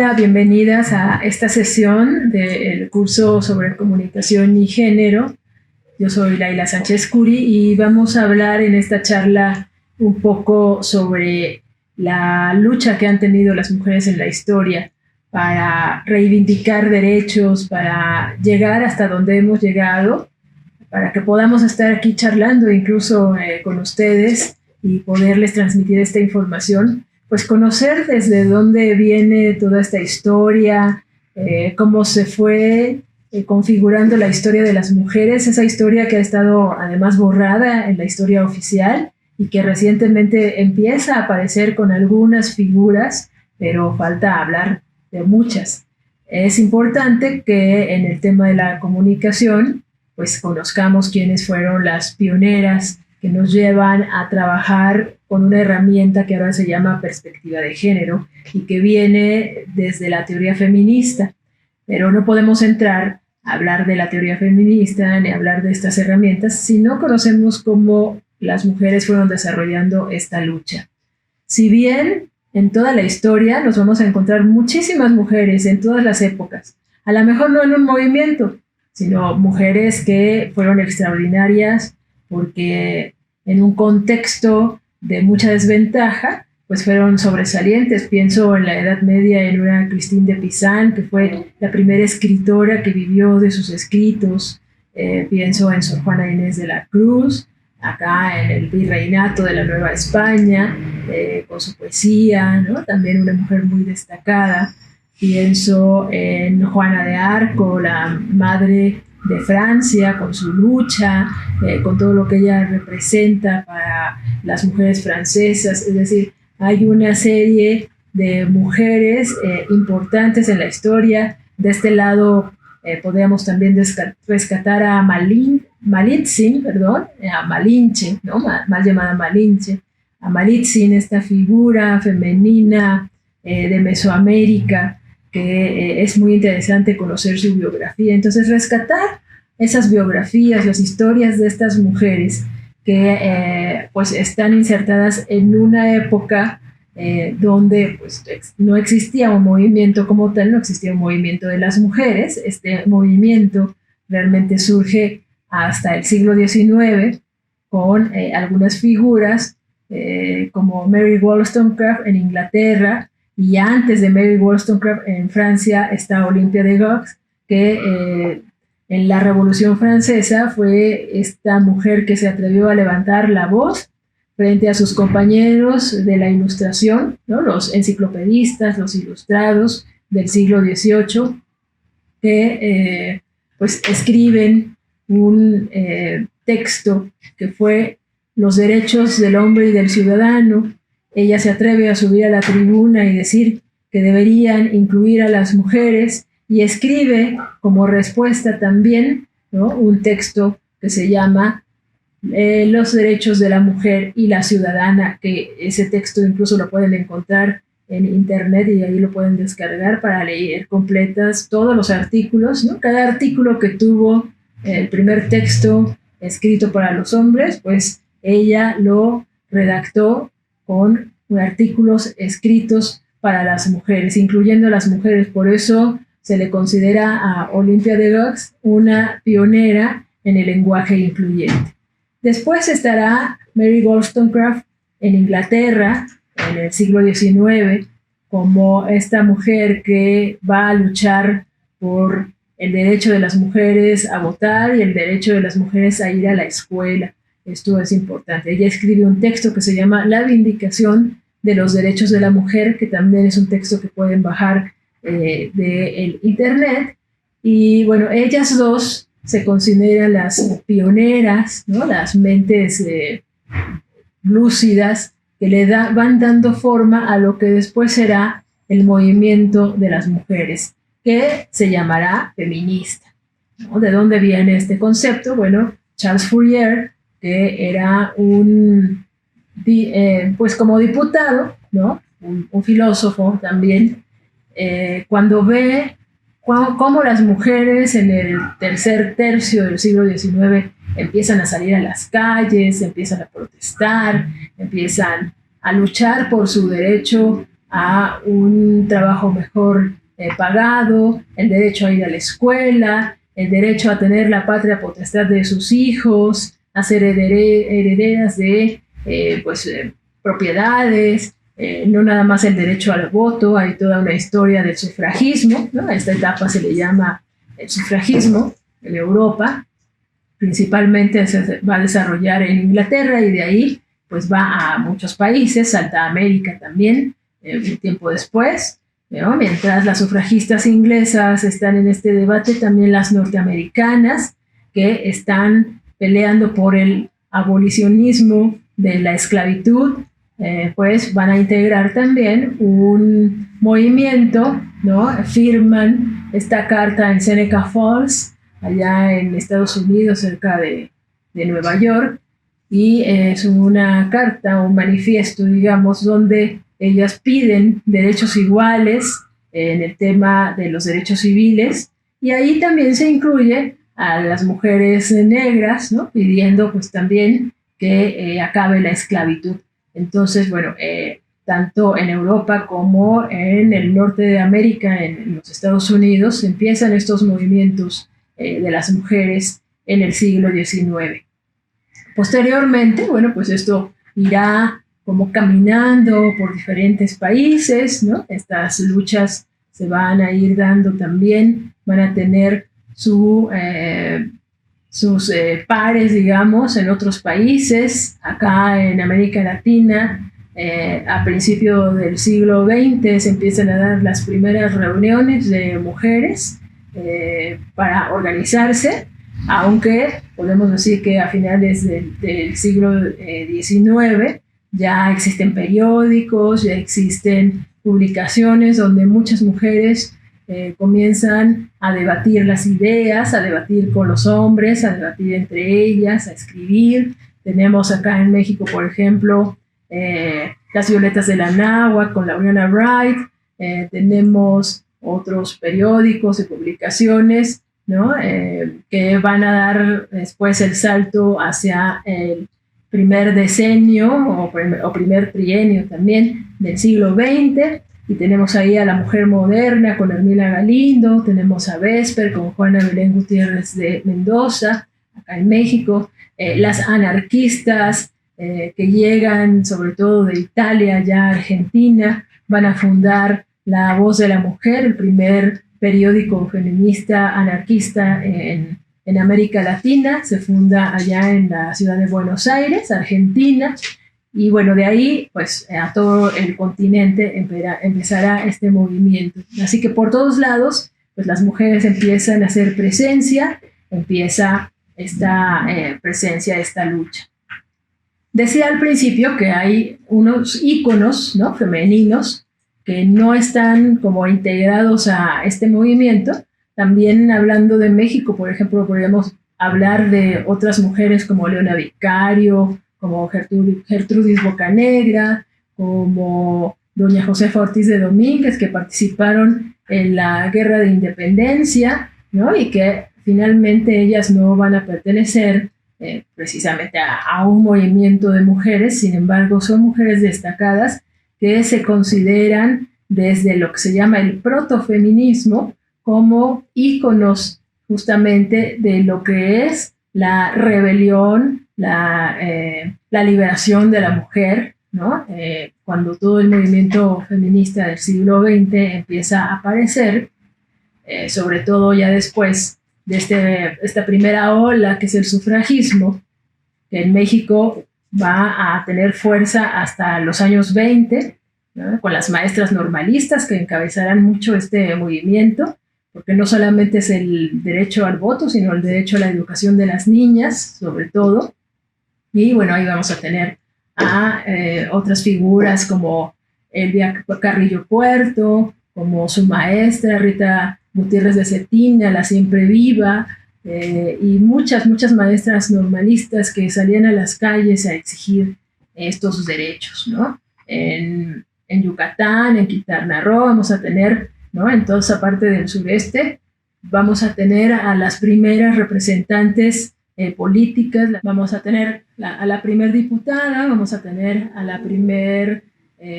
Hola, bienvenidas a esta sesión del curso sobre comunicación y género. Yo soy Laila Sánchez Curi y vamos a hablar en esta charla un poco sobre la lucha que han tenido las mujeres en la historia para reivindicar derechos, para llegar hasta donde hemos llegado, para que podamos estar aquí charlando incluso con ustedes y poderles transmitir esta información. Pues conocer desde dónde viene toda esta historia, cómo se fue configurando la historia de las mujeres, esa historia que ha estado además borrada en la historia oficial y que recientemente empieza a aparecer con algunas figuras, pero falta hablar de muchas. Es importante que en el tema de la comunicación, pues conozcamos quiénes fueron las pioneras que nos llevan a trabajar con una herramienta que ahora se llama perspectiva de género y que viene desde la teoría feminista. Pero no podemos entrar a hablar de la teoría feminista ni hablar de estas herramientas si no conocemos cómo las mujeres fueron desarrollando esta lucha. Si bien en toda la historia nos vamos a encontrar muchísimas mujeres en todas las épocas, a lo mejor no en un movimiento, sino mujeres que fueron extraordinarias porque en un contexto de mucha desventaja, pues fueron sobresalientes. Pienso en la Edad Media en una Christine de Pizan, que fue la primera escritora que vivió de sus escritos. Pienso en Sor Juana Inés de la Cruz, acá en el virreinato de la Nueva España, con su poesía, ¿no? También una mujer muy destacada. Pienso en Juana de Arco, la madre de Francia, con su lucha, con todo lo que ella representa para las mujeres francesas. Es decir, hay una serie de mujeres importantes en la historia. De este lado podríamos también rescatar a Malinche, ¿no? Mal llamada Malinche, a Malitzin, esta figura femenina de Mesoamérica, que es muy interesante conocer su biografía. Entonces, rescatar esas biografías, las historias de estas mujeres que pues están insertadas en una época donde pues, no existía un movimiento como tal, no existía un movimiento de las mujeres. Este movimiento realmente surge hasta el siglo XIX con algunas figuras como Mary Wollstonecraft en Inglaterra, y antes de Mary Wollstonecraft en Francia está Olympia de Gouges, que en la Revolución Francesa fue esta mujer que se atrevió a levantar la voz frente a sus compañeros de la Ilustración, ¿no? Los enciclopedistas, los ilustrados del siglo XVIII, que pues escriben un texto que fue Los derechos del hombre y del ciudadano. Ella se atreve a subir a la tribuna y decir que deberían incluir a las mujeres, y escribe como respuesta también, ¿no? Un texto que se llama Los derechos de la mujer y la ciudadana, que ese texto incluso lo pueden encontrar en internet y ahí lo pueden descargar para leer completas todos los artículos, ¿no? Cada artículo que tuvo el primer texto escrito para los hombres, pues ella lo redactó con artículos escritos para las mujeres, incluyendo a las mujeres. Por eso se le considera a Olympia de Gouges una pionera en el lenguaje incluyente. Después estará Mary Wollstonecraft en Inglaterra en el siglo XIX, como esta mujer que va a luchar por el derecho de las mujeres a votar y el derecho de las mujeres a ir a la escuela. Esto es importante. Ella escribe un texto que se llama La Vindicación de los Derechos de la Mujer, que también es un texto que pueden bajar del internet. Y bueno, ellas dos se consideran las pioneras, ¿no? Las mentes lúcidas que van dando forma a lo que después será el movimiento de las mujeres, que se llamará feminista, ¿no? ¿De dónde viene este concepto? Bueno, Charles Fourier, que era pues como diputado, ¿no? Un filósofo también, cuando ve cómo las mujeres en el tercer tercio del siglo XIX empiezan a salir a las calles, empiezan a protestar, empiezan a luchar por su derecho a un trabajo mejor pagado, el derecho a ir a la escuela, el derecho a tener la patria potestad de sus hijos, a ser herederas de propiedades, no nada más el derecho al voto. Hay toda una historia del sufragismo, ¿no? A esta etapa se le llama el sufragismo en Europa. Principalmente se va a desarrollar en Inglaterra y de ahí pues va a muchos países, salta a América también, un tiempo después, ¿no? Mientras las sufragistas inglesas están en este debate, también las norteamericanas que están peleando por el abolicionismo de la esclavitud, pues van a integrar también un movimiento, ¿no? Firman esta carta en Seneca Falls, allá en Estados Unidos, cerca de Nueva York, y es una carta, un manifiesto, digamos, donde ellas piden derechos iguales en el tema de los derechos civiles, y ahí también se incluye a las mujeres negras, ¿no? Pidiendo pues también que acabe la esclavitud. Entonces, bueno, tanto en Europa como en el norte de América, en los Estados Unidos, empiezan estos movimientos de las mujeres en el siglo XIX. Posteriormente, bueno, pues esto irá como caminando por diferentes países, ¿no? Estas luchas se van a ir dando también, van a tener sus pares, digamos, en otros países. Acá en América Latina, a principios del siglo XX se empiezan a dar las primeras reuniones de mujeres para organizarse, aunque podemos decir que a finales del siglo XIX ya existen periódicos, ya existen publicaciones donde muchas mujeres comienzan a debatir las ideas, a debatir con los hombres, a debatir entre ellas, a escribir. Tenemos acá en México, por ejemplo, Las Violetas de la Náhuac con Laureana Wright. Tenemos otros periódicos y publicaciones, ¿no? Que van a dar después el salto hacia el primer decenio o primer trienio también del siglo XX, y tenemos ahí a la mujer moderna con Hermila Galindo, tenemos a Vesper con Juana Belén Gutiérrez de Mendoza, acá en México, las anarquistas que llegan sobre todo de Italia, ya a Argentina, van a fundar La Voz de la Mujer, el primer periódico feminista anarquista en América Latina. Se funda allá en la ciudad de Buenos Aires, Argentina, y bueno, de ahí pues a todo el continente empezará este movimiento. Así que por todos lados pues las mujeres empiezan a hacer presencia, empieza esta presencia, esta lucha. Decía al principio que hay unos íconos, ¿no?, femeninos que no están como integrados a este movimiento. También hablando de México, por ejemplo, podríamos hablar de otras mujeres como Leona Vicario, como Gertrudis Bocanegra, como doña Josefa Ortiz de Domínguez, que participaron en la Guerra de Independencia, ¿no? Y que finalmente ellas no van a pertenecer precisamente a un movimiento de mujeres. Sin embargo, son mujeres destacadas que se consideran desde lo que se llama el protofeminismo como íconos justamente de lo que es la rebelión, la liberación de la mujer, ¿no? Cuando todo el movimiento feminista del siglo XX empieza a aparecer, sobre todo ya después de esta primera ola que es el sufragismo, que en México va a tener fuerza hasta los años 20, ¿no?, con las maestras normalistas que encabezarán mucho este movimiento, porque no solamente es el derecho al voto, sino el derecho a la educación de las niñas, sobre todo. Y bueno, ahí vamos a tener a otras figuras como Elvia Carrillo Puerto, como su maestra Rita Gutiérrez de Cetina, la siempre viva, y muchas maestras normalistas que salían a las calles a exigir estos derechos, ¿no? En Yucatán, en Quintana Roo, vamos a tener, ¿no?, en toda esa parte del sureste, vamos a tener a las primeras representantes políticas, vamos a tener a la primer diputada, vamos a tener a la primer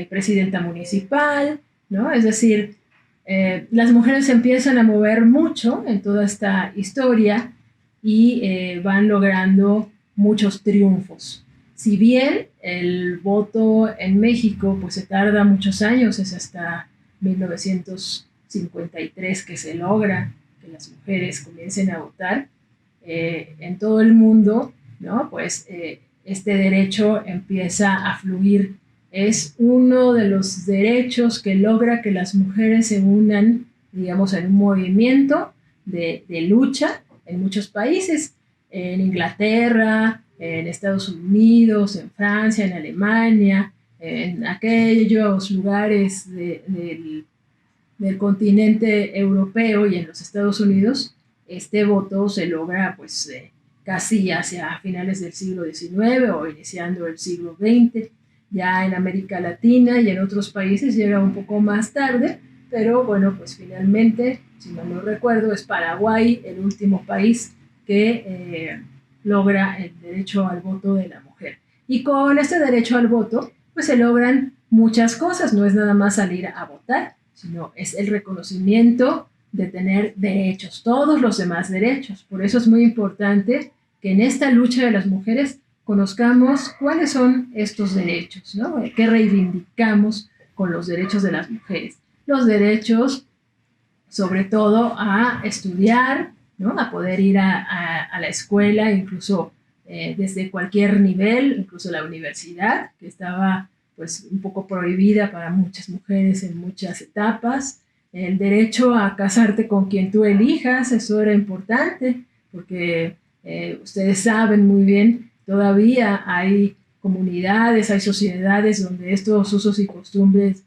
presidenta municipal, ¿no? Es decir, Las mujeres se empiezan a mover mucho en toda esta historia y van logrando muchos triunfos. Si bien el voto en México pues se tarda muchos años, es hasta 1953 que se logra que las mujeres comiencen a votar, en todo el mundo, ¿no? Pues este derecho empieza a fluir. Es uno de los derechos que logra que las mujeres se unan, digamos, en un movimiento de lucha en muchos países, en Inglaterra, en Estados Unidos, en Francia, en Alemania, en aquellos lugares del continente europeo y en los Estados Unidos. Este voto se logra pues casi hacia finales del siglo XIX o iniciando el siglo XX. Ya en América Latina y en otros países llega un poco más tarde, pero bueno, pues finalmente, si mal no recuerdo, es Paraguay el último país que logra el derecho al voto de la mujer. Y con este derecho al voto, pues se logran muchas cosas, no es nada más salir a votar, sino es el reconocimiento de tener derechos, todos los demás derechos. Por eso es muy importante que en esta lucha de las mujeres conozcamos cuáles son estos derechos, ¿no? ¿Qué reivindicamos con los derechos de las mujeres? Los derechos, sobre todo, a estudiar, ¿no? A poder ir a la escuela, incluso desde cualquier nivel, incluso la universidad, que estaba pues un poco prohibida para muchas mujeres en muchas etapas. El derecho a casarte con quien tú elijas, eso era importante, porque ustedes saben muy bien, todavía hay comunidades, hay sociedades donde estos usos y costumbres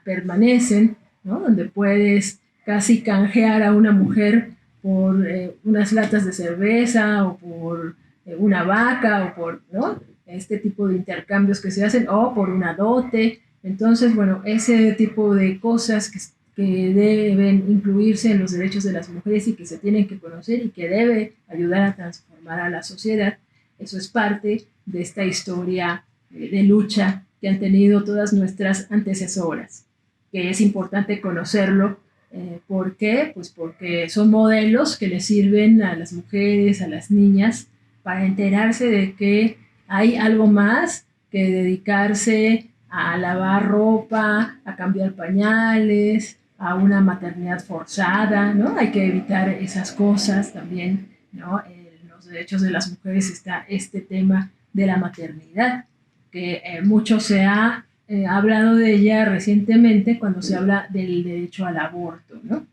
permanecen, ¿no? Donde puedes casi canjear a una mujer por unas latas de cerveza o por una vaca o por, ¿no? Este tipo de intercambios que se hacen o por una dote. Entonces, bueno, ese tipo de cosas que deben incluirse en los derechos de las mujeres y que se tienen que conocer y que debe ayudar a transformar a la sociedad, eso es parte de esta historia de lucha que han tenido todas nuestras antecesoras, que es importante conocerlo. ¿Por qué? Pues porque son modelos que les sirven a las mujeres, a las niñas, para enterarse de que hay algo más que dedicarse a lavar ropa, a cambiar pañales, a una maternidad forzada, ¿no? Hay que evitar esas cosas también, ¿no? En los derechos de las mujeres está este tema de la maternidad, que mucho se ha hablado de ella recientemente cuando se habla del derecho al aborto, ¿no?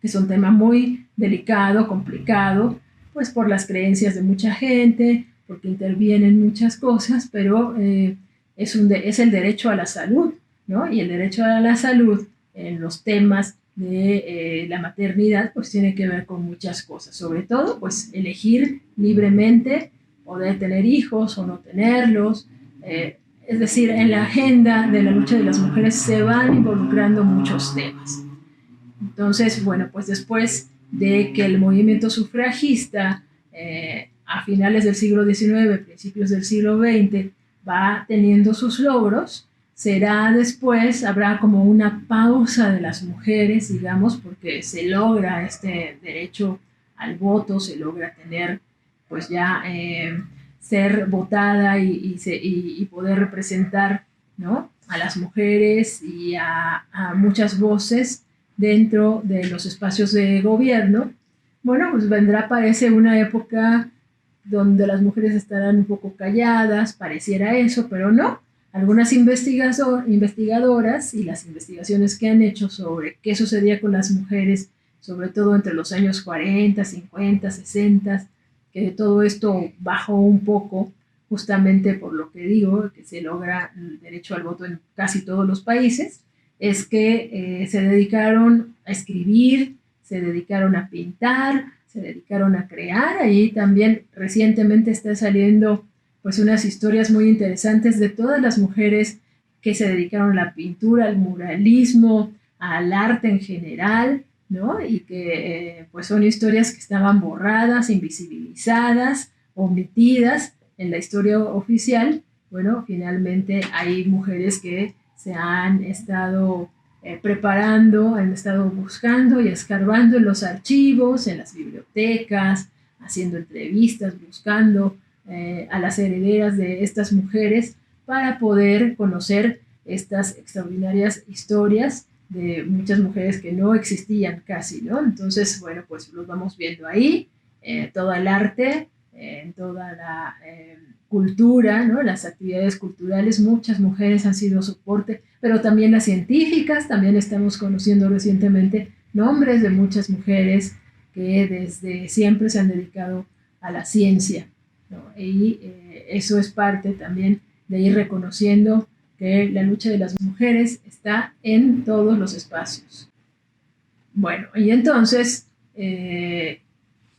Que es un tema muy delicado, complicado, pues por las creencias de mucha gente, porque intervienen muchas cosas, pero es el derecho a la salud, ¿no? Y el derecho a la salud en los temas de la maternidad, pues tiene que ver con muchas cosas, sobre todo, pues elegir libremente poder tener hijos o no tenerlos, es decir, en la agenda de la lucha de las mujeres se van involucrando muchos temas. Entonces, bueno, pues después de que el movimiento sufragista a finales del siglo XIX, principios del siglo XX, va teniendo sus logros, será después, habrá como una pausa de las mujeres, digamos, porque se logra este derecho al voto, se logra tener, pues ya ser votada y poder representar, ¿no? A las mujeres y a muchas voces dentro de los espacios de gobierno. Bueno, pues vendrá, parece, una época donde las mujeres estarán un poco calladas, pareciera eso, pero no. Algunas investigadoras y las investigaciones que han hecho sobre qué sucedía con las mujeres, sobre todo entre los años 40, 50, 60, que todo esto bajó un poco, justamente por lo que digo, que se logra el derecho al voto en casi todos los países, es que se dedicaron a escribir, se dedicaron a pintar, se dedicaron a crear. Ahí también recientemente está saliendo pues unas historias muy interesantes de todas las mujeres que se dedicaron a la pintura, al muralismo, al arte en general, ¿no? Y que pues son historias que estaban borradas, invisibilizadas, omitidas en la historia oficial. Bueno, finalmente hay mujeres que se han estado preparando, han estado buscando y escarbando en los archivos, en las bibliotecas, haciendo entrevistas, buscando a las herederas de estas mujeres para poder conocer estas extraordinarias historias de muchas mujeres que no existían casi, ¿no? Entonces, bueno, pues los vamos viendo ahí, todo el arte, toda la cultura, ¿no? Las actividades culturales, muchas mujeres han sido soporte, pero también las científicas, también estamos conociendo recientemente nombres de muchas mujeres que desde siempre se han dedicado a la ciencia, ¿no? Y eso es parte también de ir reconociendo que la lucha de las mujeres está en todos los espacios. Bueno, y entonces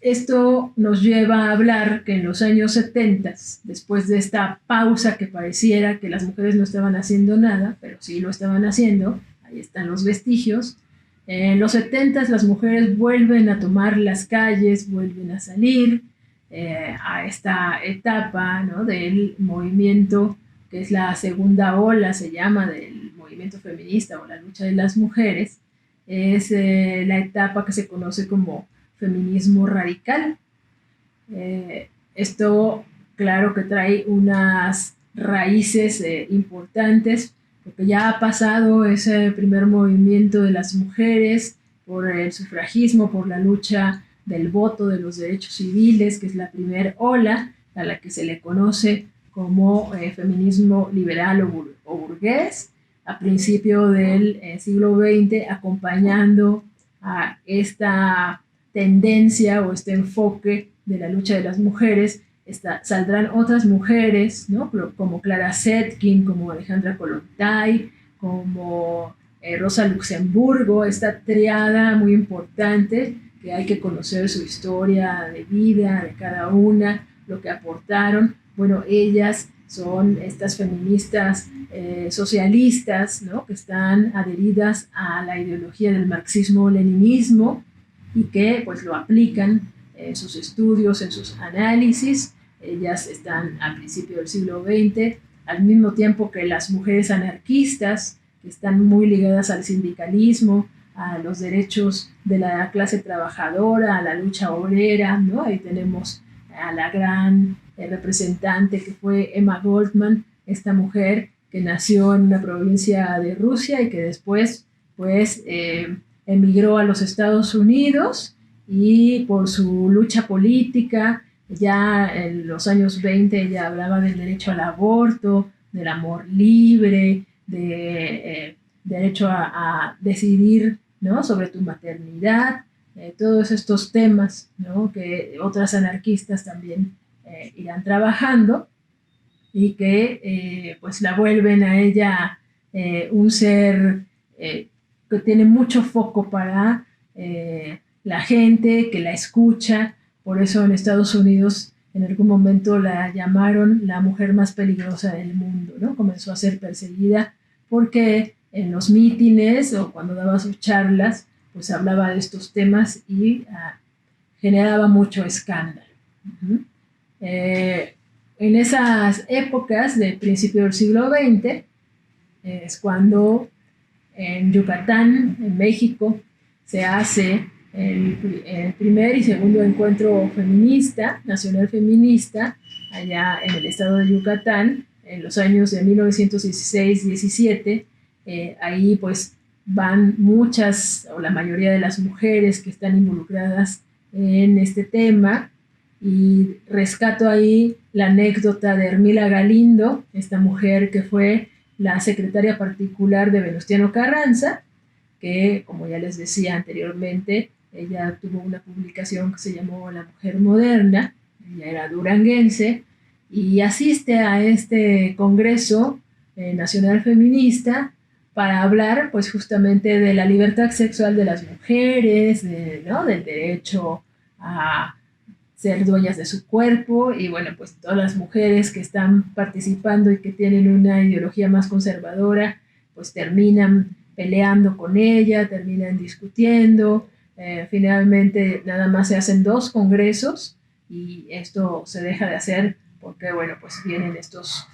esto nos lleva a hablar que en los años 70, después de esta pausa que pareciera que las mujeres no estaban haciendo nada, pero sí lo estaban haciendo, ahí están los vestigios, en los 70 las mujeres vuelven a tomar las calles, vuelven a salir a esta etapa, ¿no? Del movimiento, que es la segunda ola, se llama, del movimiento feminista o la lucha de las mujeres. Es la etapa que se conoce como feminismo radical. Esto, claro que trae unas raíces importantes, porque ya ha pasado ese primer movimiento de las mujeres por el sufragismo, por la lucha del voto, de los derechos civiles, que es la primera ola, a la que se le conoce como feminismo liberal o burgués, a principio del siglo XX, acompañando a esta tendencia o este enfoque de la lucha de las mujeres. Saldrán otras mujeres, ¿no? Como Clara Zetkin, como Alejandra Kollontai, como Rosa Luxemburgo, esta triada muy importante que hay que conocer su historia de vida de cada una, lo que aportaron. Bueno, ellas son estas feministas socialistas, ¿no? Que están adheridas a la ideología del marxismo-leninismo y que pues lo aplican en sus estudios, en sus análisis. Ellas están al principio del siglo XX, al mismo tiempo que las mujeres anarquistas, que están muy ligadas al sindicalismo, a los derechos de la clase trabajadora, a la lucha obrera, ¿no? Ahí tenemos a la gran representante que fue Emma Goldman, esta mujer que nació en una provincia de Rusia y que después pues emigró a los Estados Unidos y por su lucha política, ya en los años 20 ella hablaba del derecho al aborto, del amor libre, de derecho a decidir, ¿no? Sobre tu maternidad, todos estos temas, ¿no? Que otras anarquistas también irán trabajando y que pues la vuelven a ella un ser que tiene mucho foco para la gente, que la escucha. Por eso en Estados Unidos en algún momento la llamaron la mujer más peligrosa del mundo, ¿no? Comenzó a ser perseguida porque en los mítines o cuando daba sus charlas, pues hablaba de estos temas y generaba mucho escándalo. En esas épocas del principio del siglo XX es cuando en Yucatán, en México, se hace el primer y segundo encuentro feminista, nacional feminista, allá en el estado de Yucatán, en los años de 1916-17. Ahí pues van muchas o la mayoría de las mujeres que están involucradas en este tema, y rescato ahí la anécdota de Hermila Galindo, esta mujer que fue la secretaria particular de Venustiano Carranza, que, como ya les decía anteriormente, ella tuvo una publicación que se llamó La Mujer Moderna. Ella era duranguense y asiste a este Congreso Nacional Feminista para hablar pues justamente de la libertad sexual de las mujeres, ¿no? Del derecho a ser dueñas de su cuerpo, y bueno, pues todas las mujeres que están participando y que tienen una ideología más conservadora, pues terminan peleando con ella, terminan discutiendo. Finalmente nada más se hacen 2 congresos y esto se deja de hacer porque, bueno, pues vienen estos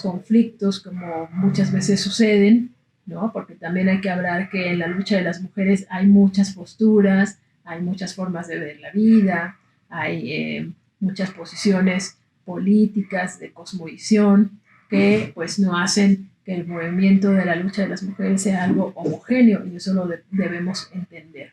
conflictos como muchas veces suceden, ¿no? Porque también hay que hablar que en la lucha de las mujeres hay muchas posturas, hay muchas formas de ver la vida, hay muchas posiciones políticas de cosmovisión que pues no hacen que el movimiento de la lucha de las mujeres sea algo homogéneo, y eso lo debemos entender.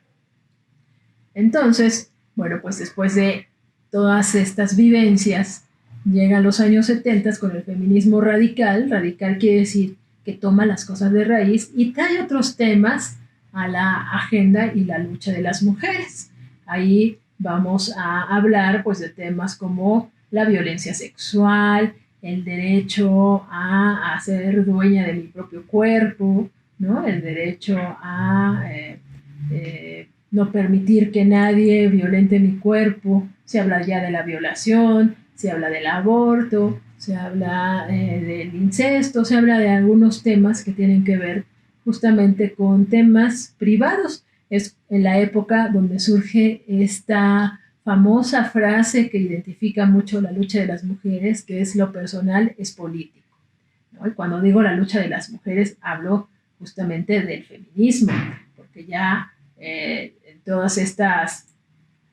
Entonces, bueno, pues después de todas estas vivencias, llegan los años 70 con el feminismo radical. Radical quiere decir que toma las cosas de raíz y trae otros temas a la agenda y la lucha de las mujeres. Ahí vamos a hablar pues de temas como la violencia sexual, el derecho a ser dueña de mi propio cuerpo, ¿no? El derecho a no permitir que nadie violente mi cuerpo. Se habla ya de la violación, se habla del aborto, se habla del incesto, se habla de algunos temas que tienen que ver justamente con temas privados. Es en la época donde surge esta famosa frase que identifica mucho la lucha de las mujeres, que es: lo personal es político, ¿no? Y cuando digo la lucha de las mujeres, hablo justamente del feminismo, porque ya todas estas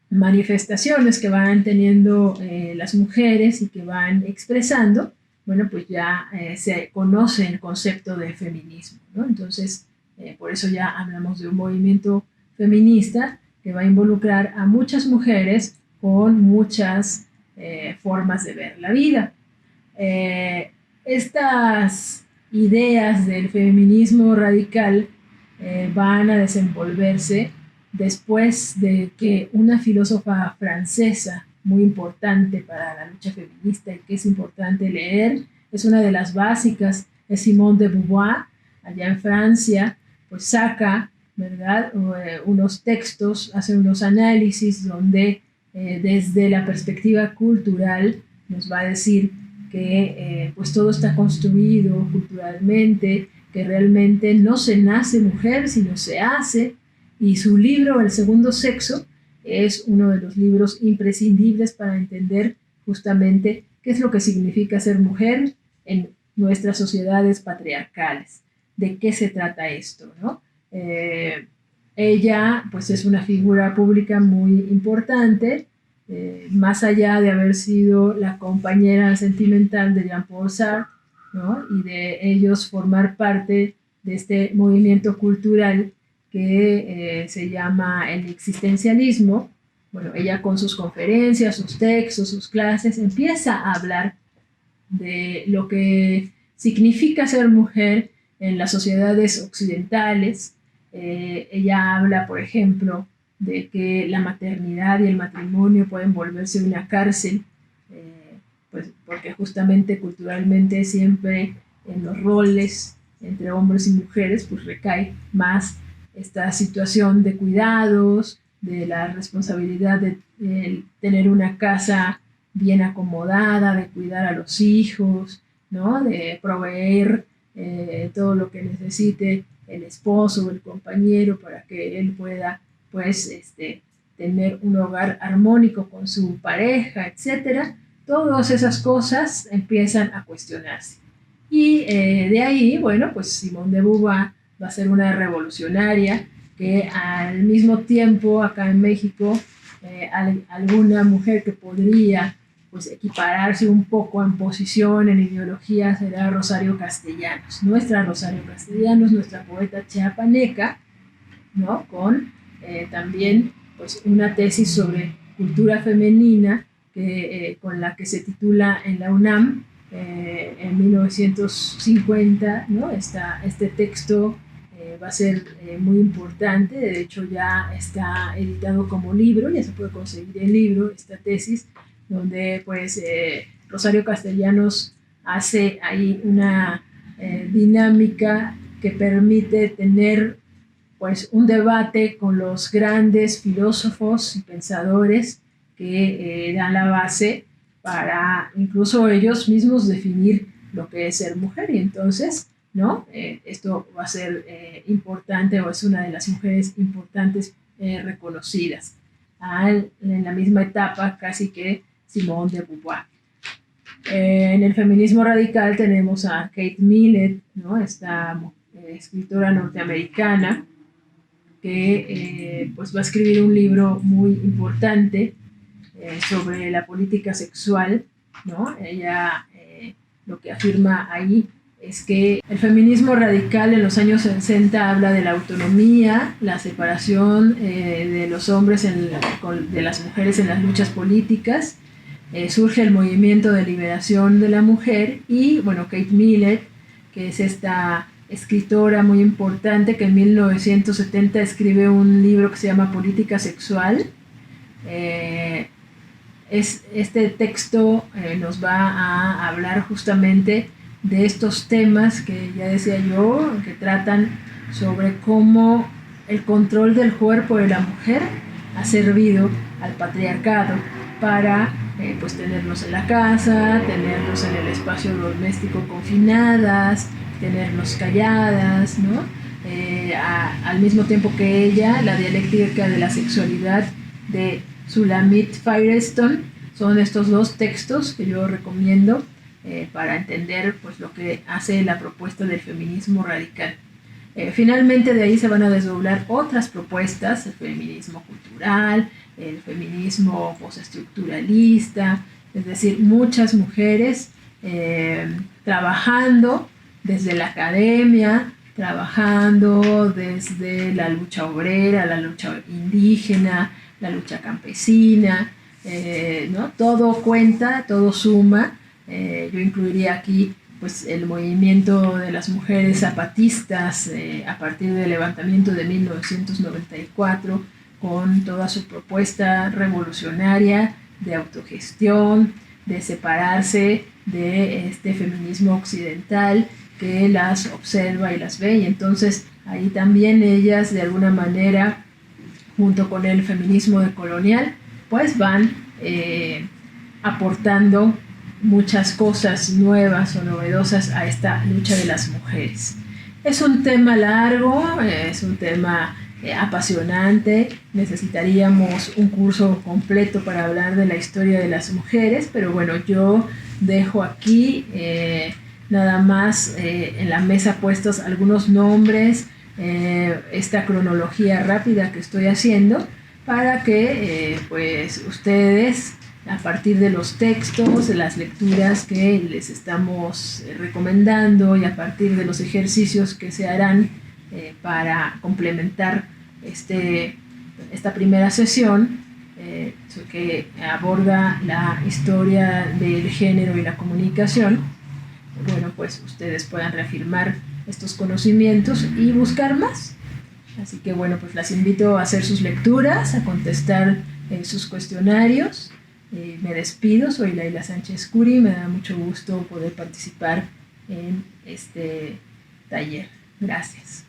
manifestaciones que van teniendo las mujeres y que van expresando, bueno, pues ya se conoce el concepto de feminismo, ¿no? Entonces, por eso ya hablamos de un movimiento feminista que va a involucrar a muchas mujeres con muchas formas de ver la vida. Estas ideas del feminismo radical van a desenvolverse después de que una filósofa francesa muy importante para la lucha feminista y que es importante leer, es una de las básicas, es Simone de Beauvoir, allá en Francia, pues saca, ¿verdad?, unos textos, hace unos análisis donde desde la perspectiva cultural nos va a decir que pues todo está construido culturalmente, que realmente no se nace mujer, sino se hace. Y su libro, El segundo sexo, es uno de los libros imprescindibles para entender justamente qué es lo que significa ser mujer en nuestras sociedades patriarcales. ¿De qué se trata esto, no? Ella, pues, es una figura pública muy importante, más allá de haber sido la compañera sentimental de Jean-Paul Sartre, ¿no? Y de ellos formar parte de este movimiento cultural que se llama el existencialismo. Bueno, ella con sus conferencias, sus textos, sus clases, empieza a hablar de lo que significa ser mujer en las sociedades occidentales. Ella habla, por ejemplo, de que la maternidad y el matrimonio pueden volverse una cárcel, pues porque justamente culturalmente siempre en los roles entre hombres y mujeres pues recae más esta situación de cuidados, de la responsabilidad de tener una casa bien acomodada, de cuidar a los hijos, ¿no? De proveer todo lo que necesite el esposo o el compañero para que él pueda, pues, tener un hogar armónico con su pareja, etcétera. Todas esas cosas empiezan a cuestionarse. Y de ahí, bueno, pues Simone de Beauvoir va a ser una revolucionaria que al mismo tiempo acá en México alguna mujer que podría pues equipararse un poco en posición, en ideología, será Rosario Castellanos, nuestra poeta chiapaneca, ¿no? Con también pues una tesis sobre cultura femenina con la que se titula en la UNAM en 1950, ¿no? Este texto va a ser muy importante. De hecho ya está editado como libro, ya se puede conseguir el libro, esta tesis, donde pues Rosario Castellanos hace ahí una dinámica que permite tener pues un debate con los grandes filósofos y pensadores que dan la base para incluso ellos mismos definir lo que es ser mujer. Y entonces, ¿no? Esto va a ser importante, o es una de las mujeres importantes reconocidas en la misma etapa casi que Simone de Beauvoir. En el feminismo radical tenemos a Kate Millett, ¿no? Esta escritora norteamericana, que pues va a escribir un libro muy importante sobre la política sexual, ¿no? Ella lo que afirma ahí es que el feminismo radical en los años 60 habla de la autonomía, la separación de los hombres de las mujeres en las luchas políticas. Surge el movimiento de liberación de la mujer y, bueno, Kate Millett, que es esta escritora muy importante que en 1970 escribe un libro que se llama Política Sexual. Este texto nos va a hablar justamente de estos temas que ya decía yo, que tratan sobre cómo el control del cuerpo de la mujer ha servido al patriarcado para pues tenernos en la casa, tenernos en el espacio doméstico confinadas, tenernos calladas, ¿no? Al mismo tiempo que ella, la dialéctica de la sexualidad de Shulamit Firestone, son estos dos textos que yo recomiendo para entender pues, lo que hace la propuesta del feminismo radical. Finalmente de ahí se van a desdoblar otras propuestas, el feminismo cultural, el feminismo postestructuralista, es decir, muchas mujeres trabajando desde la academia, trabajando desde la lucha obrera, la lucha indígena, la lucha campesina, ¿no? Todo cuenta, todo suma. Yo incluiría aquí pues, el movimiento de las mujeres zapatistas a partir del levantamiento de 1994, con toda su propuesta revolucionaria de autogestión, de separarse de este feminismo occidental que las observa y las ve, y entonces ahí también ellas de alguna manera, junto con el feminismo decolonial, pues van aportando muchas cosas nuevas o novedosas a esta lucha de las mujeres. Es un tema largo, es un tema apasionante, necesitaríamos un curso completo para hablar de la historia de las mujeres, pero bueno, yo dejo aquí nada más en la mesa puestos algunos nombres, esta cronología rápida que estoy haciendo para que pues ustedes a partir de los textos, de las lecturas que les estamos recomendando y a partir de los ejercicios que se harán para complementar esta primera sesión que aborda la historia del género y la comunicación, bueno, pues ustedes puedan reafirmar estos conocimientos y buscar más. Así que bueno, pues las invito a hacer sus lecturas, a contestar sus cuestionarios. Me despido, soy Laila Sánchez Curi, me da mucho gusto poder participar en este taller. Gracias.